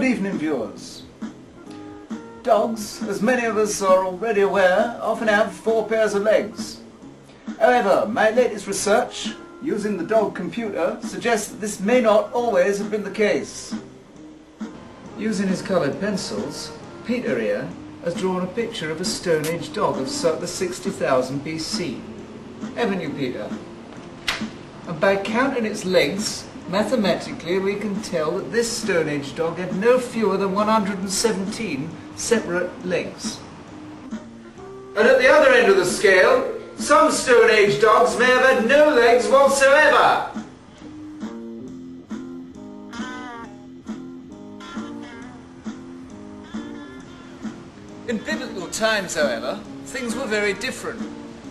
evening, viewers. Dogs, as many of us are already aware, often have 4 pairs of legs. However, my latest research, using the dog computer, suggests that this may not always have been the case. Using his coloured pencils, Peter here has drawn a picture of a Stone Age dog of circa 60,000 BC. Haven't you, Peter? And by counting its legs, mathematically we can tell that this Stone Age dog had no fewer than 117 separate legs. And at the other end of the scale, some Stone Age dogs may have had no legs whatsoever. In biblical times, however, things were very different,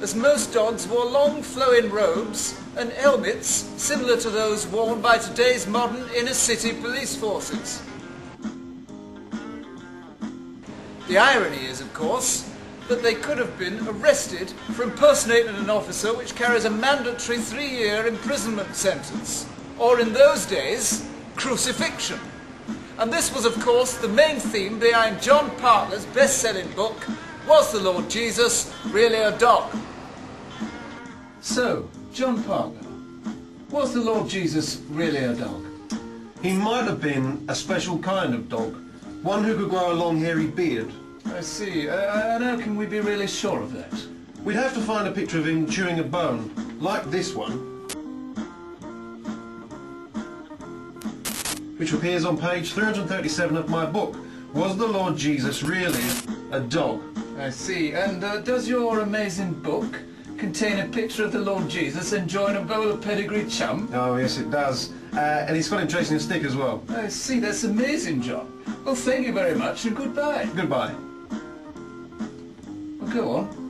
as most dogs wore long flowing robes and helmets similar to those worn by today's modern inner-city police forces. The irony is, of course, that they could have been arrested for impersonating an officer, which carries a mandatory 3-year imprisonment sentence, or in those days, crucifixion. And this was, of course, the main theme behind John Partler's best-selling book, Was the Lord Jesus Really a Dog? So, John Partler, was the Lord Jesus really a dog? He might have been a special kind of dog, one who could grow a long hairy beard. I see. And how can we be really sure of that? We'd have to find a picture of him chewing a bone, like this one, which appears on page 337 of my book, Was the Lord Jesus Really a Dog? I see. And does your amazing book contain a picture of the Lord Jesus enjoying a bowl of pedigree chum? Oh yes, it does. And he's got him chasing a stick as well. I see. That's amazing, John. Well, thank you very much and goodbye. Goodbye. Well, go on.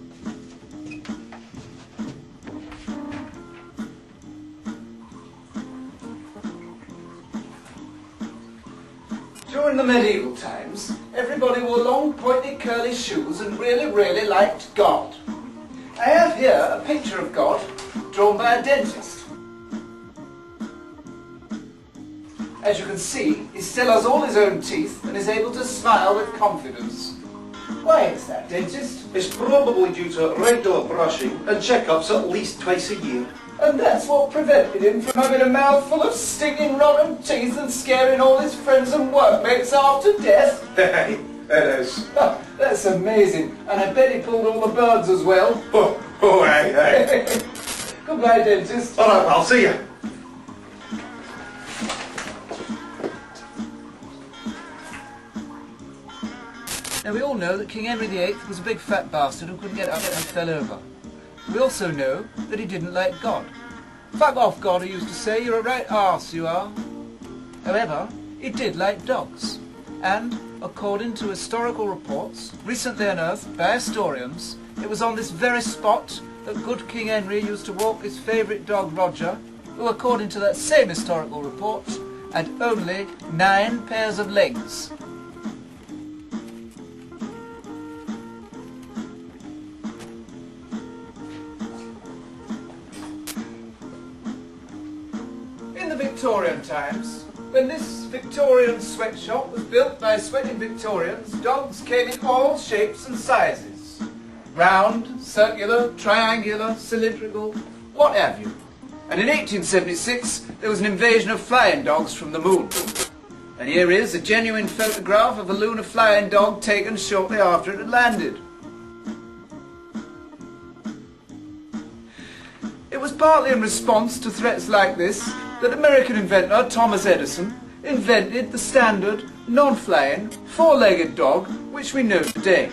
During the medieval times, everybody wore long, pointy, curly shoes and really liked God. I have here a picture of God drawn by a dentist. As you can see, he still has all his own teeth and is able to smile with confidence. Why is that, dentist? It's probably due to regular brushing and checkups at least twice a year. And that's what prevented him from having a mouthful of stinging rotten teeth and scaring all his friends and workmates half to death? Hey, it is. That's amazing. And I bet he pulled all the birds as well. Hey. Goodbye, dentist. All right, I'll see you. Now, we all know that King Henry VIII was a big fat bastard who couldn't get up and fell over. We also know that he didn't like God. Fuck off, God, he used to say, you're a right arse, you are. However, he did like dogs. And, according to historical reports, recently unearthed by historians, it was on this very spot that good King Henry used to walk his favourite dog Roger, who, according to that same historical report, had only 9 pairs of legs. In the Victorian times, when this Victorian sweatshop was built by sweating Victorians, dogs came in all shapes and sizes. Round, circular, triangular, cylindrical, what have you. And in 1876 there was an invasion of flying dogs from the moon. And here is a genuine photograph of a lunar flying dog taken shortly after it had landed. It was partly in response to threats like this that American inventor Thomas Edison invented the standard, non-flying, 4-legged dog which we know today.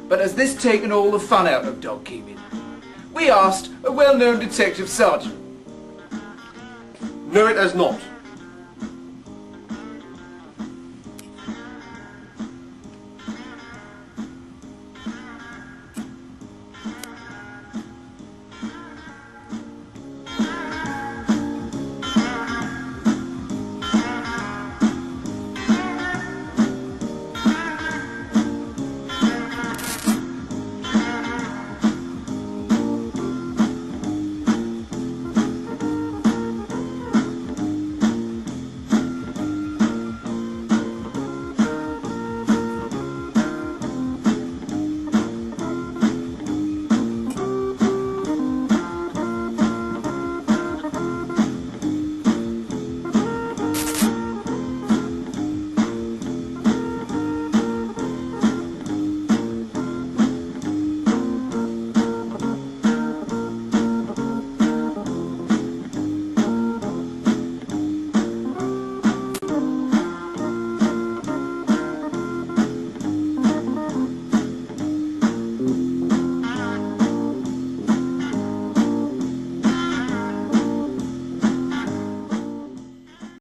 But has this taken all the fun out of dog keeping? We asked a well-known detective sergeant. No, it has not.